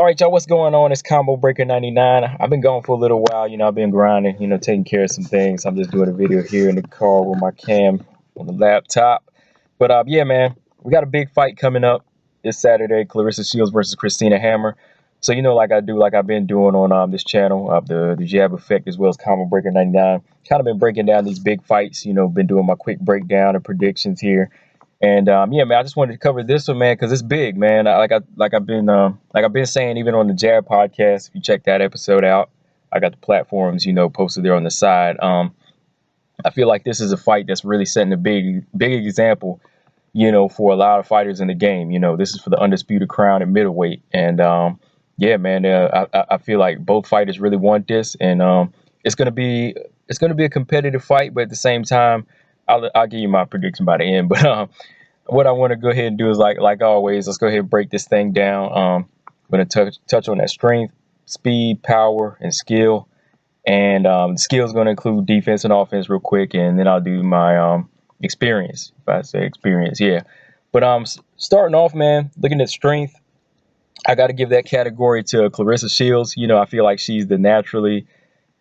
All right, y'all, what's going on? It's Combo Breaker 99. I've been gone for a little while. I've been grinding, taking care of some things. I'm just doing a video here in the car with my cam on the laptop. But yeah, man, we got a big fight coming up this Saturday, Claressa Shields versus Christina Hammer. So, like I've been doing on this channel, the Jab Effect, as well as Combo Breaker 99. Kind of been breaking down these big fights, been doing my quick breakdown and predictions here. And yeah, man, I just wanted to cover this one, man, because it's big, man. Like I've been saying, even on the Jab podcast, if you check that episode out, I got the platforms, posted there on the side. I feel like this is a fight that's really setting a big example, for a lot of fighters in the game. This is for the undisputed crown at middleweight, and yeah, man, I feel like both fighters really want this, and it's gonna be a competitive fight, but at the same time, I'll give you my prediction by the end. But what I want to go ahead and do is like always, let's go ahead and break this thing down. I'm going to touch on that strength, speed, power, and skill. And skill is going to include defense and offense real quick, and then I'll do my experience. If I say experience, yeah. But starting off, man, looking at strength, I got to give that category to Claressa Shields. I feel like she's the naturally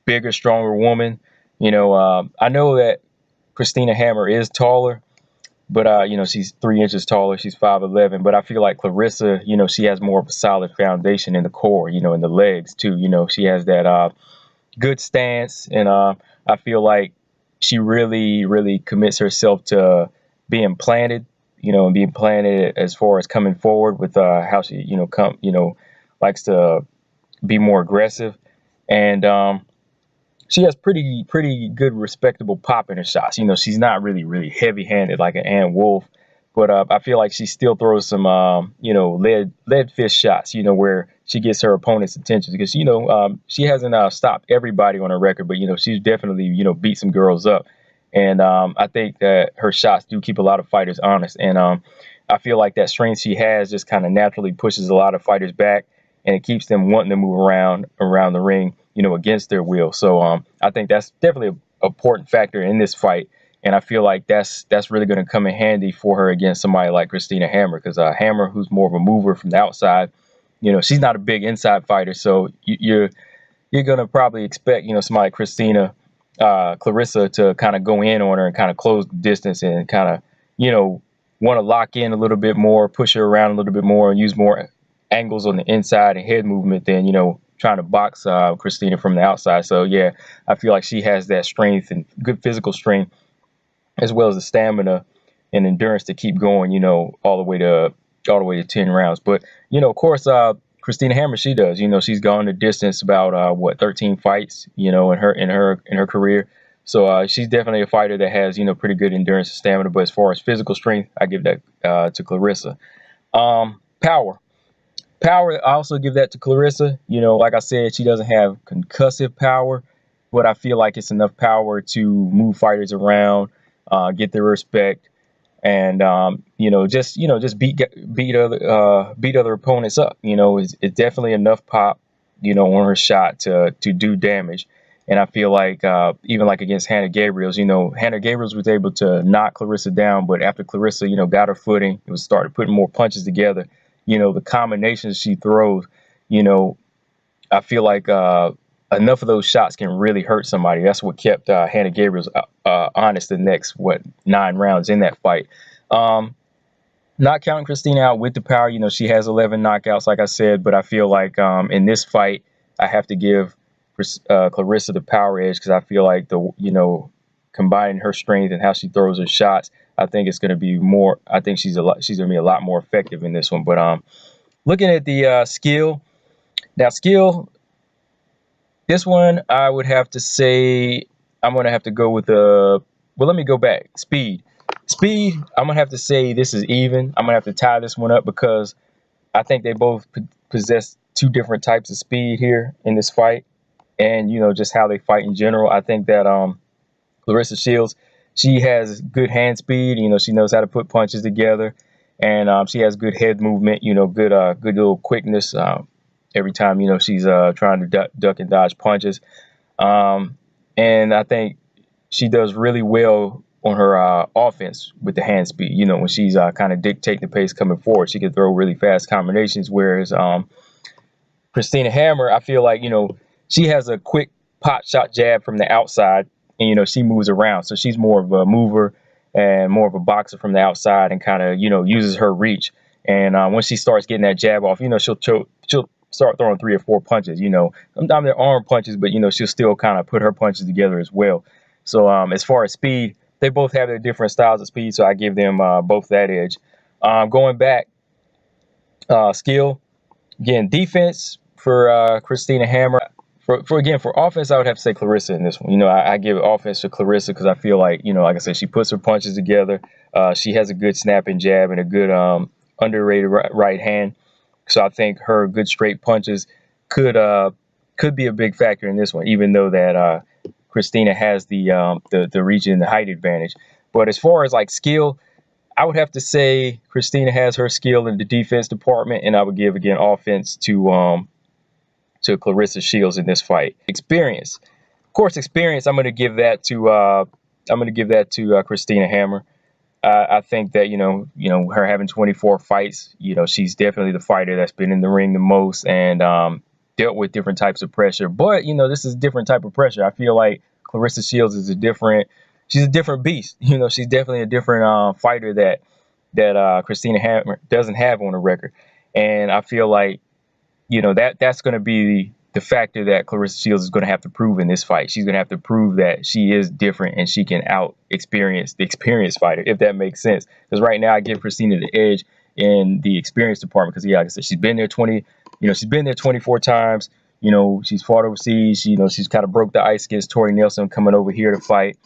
bigger, stronger woman. I know that Christina Hammer is taller, but she's 3 inches taller. She's 5'11". But I feel like Claressa, she has more of a solid foundation in the core, in the legs too. She has that good stance, and I feel like she really commits herself to being planted, and being planted as far as coming forward with how she, likes to be more aggressive, and she has pretty good, respectable pop in her shots. She's not really heavy-handed like an Ann Wolf, but I feel like she still throws some, lead fish shots, where she gets her opponent's attention, because, she hasn't stopped everybody on her record, but, she's definitely, beat some girls up. And I think that her shots do keep a lot of fighters honest. And I feel like that strength she has just kind of naturally pushes a lot of fighters back, and it keeps them wanting to move around the ring, against their will. So I think that's definitely an important factor in this fight. And I feel like that's really going to come in handy for her against somebody like Christina Hammer, because Hammer, who's more of a mover from the outside, she's not a big inside fighter. So you're going to probably expect, somebody like Claressa to kind of go in on her and kind of close the distance, and kind of, want to lock in a little bit more, push her around a little bit more, and use more angles on the inside and head movement than, trying to box Christina from the outside. So yeah, I feel like she has that strength and good physical strength, as well as the stamina and endurance to keep going, all the way to 10 rounds. But of course, Christina Hammer, she does. She's gone the distance about 13 fights, in her career. So she's definitely a fighter that has pretty good endurance and stamina. But as far as physical strength, I give that to Claressa. Power, I also give that to Claressa. Like I said, she doesn't have concussive power, but I feel like it's enough power to move fighters around, get their respect, and just beat other opponents up. It's definitely enough pop, on her shot to do damage. And I feel like even like against Hannah Gabriels, Hannah Gabriels was able to knock Claressa down, but after Claressa, got her footing, it was started putting more punches together. The combinations she throws, I feel like enough of those shots can really hurt somebody. That's what kept Hannah Gabriels honest the next 9 rounds in that fight. Not counting Christina out with the power, she has 11 knockouts, like I said, but I feel like in this fight, I have to give Claressa the power edge, because I feel like combining her strength and how she throws her shots, I think it's going to be more. I think she's going to be a lot more effective in this one. But looking at the skill, this one I would have to say I'm going to have to go with well, let me go back. Speed, I'm going to have to say this is even. I'm going to have to tie this one up, because I think they both possess 2 different types of speed here in this fight, and just how they fight in general. I think that Claressa Shields, she has good hand speed. She knows how to put punches together, and she has good head movement. Good little quickness every time she's trying to duck and dodge punches. And I think she does really well on her offense with the hand speed. When she's kind of dictating the pace coming forward, she can throw really fast combinations. Whereas Christina Hammer, I feel like, she has a quick pot shot jab from the outside, and, she moves around. So she's more of a mover and more of a boxer from the outside, and kind of, uses her reach. And once she starts getting that jab off, she'll start throwing 3 or 4 punches. Sometimes they're arm punches, but, she'll still kind of put her punches together as well. So as far as speed, they both have their different styles of speed, so I give them both that edge. Going back, skill, again, defense for Christina Hammer. For offense, I would have to say Claressa in this one. I give offense to Claressa because I feel like, like I said, she puts her punches together. She has a good snapping jab and a good underrated right hand. So I think her good straight punches could be a big factor in this one, even though that Christina has the reach and the height advantage. But as far as like skill, I would have to say Christina has her skill in the defense department, and I would give again offense to Claressa Shields in this fight. Experience, of course, experience. I'm going to give that to Christina Hammer. I think that her having 24 fights, she's definitely the fighter that's been in the ring the most and dealt with different types of pressure. But this is a different type of pressure. I feel like Claressa Shields is she's a different beast. She's definitely a different fighter that Christina Hammer doesn't have on the record. And I feel like that's going to be the factor that Claressa Shields is going to have to prove in this fight. She's going to have to prove that she is different and she can out experience the experienced fighter, if that makes sense. Because right now I give Christina the edge in the experience department because, like I said, she's been there 24 times. She's fought overseas. She's kind of broke the ice against Tori Nelson coming over here to fight.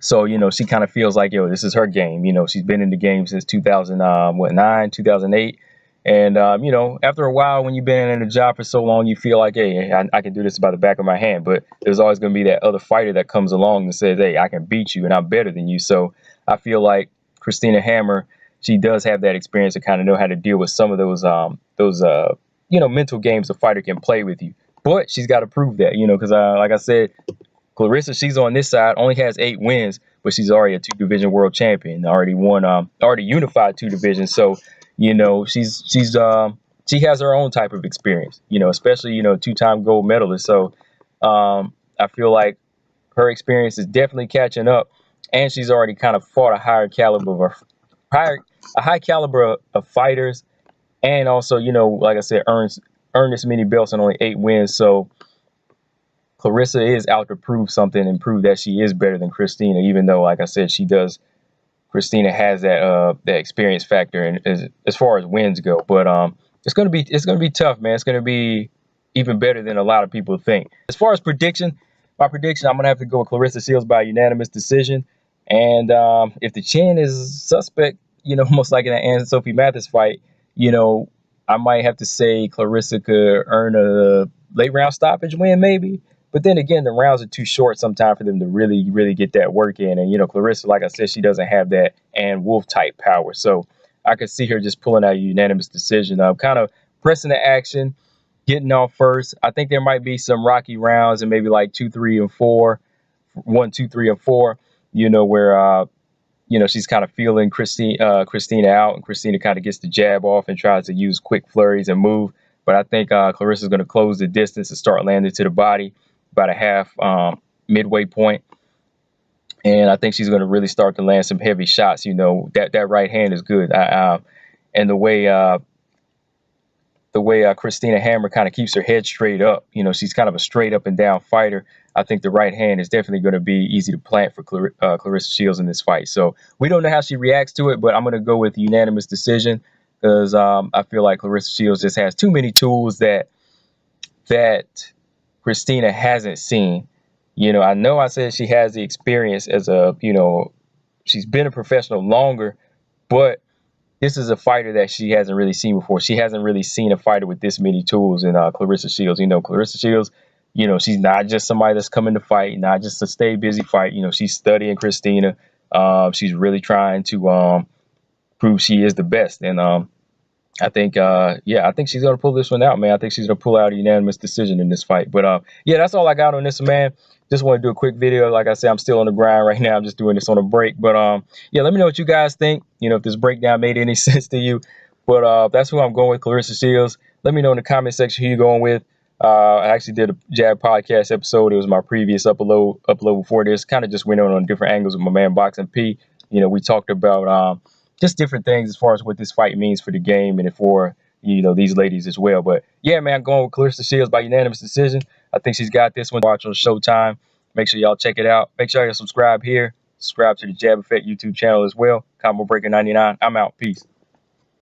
So, she kind of feels like, this is her game. She's been in the game since 2009, 2008. And, after a while, when you've been in a job for so long, you feel like, hey, I can do this by the back of my hand. But there's always going to be that other fighter that comes along and says, hey, I can beat you and I'm better than you. So I feel like Christina Hammer, she does have that experience to kind of know how to deal with some of those mental games a fighter can play with you. But she's got to prove that, because like I said, Claressa, she's on this side, only has 8 wins, but she's already a 2-division world champion, already unified 2 divisions. So, she has her own type of experience, especially, 2-time gold medalist. So I feel like her experience is definitely catching up, and she's already kind of fought a high caliber of fighters, and also, like I said, earned this many belts and only 8 wins. So Claressa is out to prove something and prove that she is better than Christina, even though, like I said, Christina has that experience factor, and as far as wins go. But it's gonna be tough, man. It's gonna be even better than a lot of people think. As far as my prediction, I'm gonna have to go with Claressa Shields by unanimous decision. And if the chin is suspect, almost like in that Ann Sophie Mathis fight, I might have to say Claressa could earn a late round stoppage win, maybe. But then again, the rounds are too short sometimes for them to really, really get that work in. And, Claressa, like I said, she doesn't have that Ann Wolf type power. So I could see her just pulling out a unanimous decision. Kind of pressing the action, getting off first. I think there might be some rocky rounds and maybe like 2, 3, and 4, 1, 2, 3, and 4, where, she's kind of feeling Christina out, and Christina kind of gets the jab off and tries to use quick flurries and move. But I think Claressa is going to close the distance and start landing to the body about a half midway point. And I think she's going to really start to land some heavy shots. That right hand is good. And the way Christina Hammer kind of keeps her head straight up, she's kind of a straight up and down fighter. I think the right hand is definitely going to be easy to plant for Claressa Shields in this fight. So we don't know how she reacts to it, but I'm going to go with unanimous decision because I feel like Claressa Shields just has too many tools that Christina hasn't seen. I know I said she has the experience as she's been a professional longer, but this is a fighter that she hasn't really seen before. She hasn't really seen a fighter with this many tools in Claressa Shields. Claressa Shields, she's not just somebody that's coming to fight, not just to stay busy fight. She's studying Christina. She's really trying to prove she is the best. And I think, I think she's going to pull this one out, man. I think she's going to pull out a unanimous decision in this fight. But, that's all I got on this, man. Just want to do a quick video. Like I said, I'm still on the grind right now. I'm just doing this on a break. But, let me know what you guys think. If this breakdown made any sense to you. But that's who I'm going with, Claressa Shields. Let me know in the comment section who you're going with. I actually did a Jab podcast episode. It was my previous upload before this. Kind of just went on different angles with my man Boxing P. You know, we talked about just different things as far as what this fight means for the game and for these ladies as well. But yeah, man, I'm going with Claressa Shields by unanimous decision. I think she's got this one. Watch on Showtime. Make sure y'all check it out. Make sure you subscribe here. Subscribe to the Jab Effect YouTube channel as well. Combo Breaker 99. I'm out. Peace.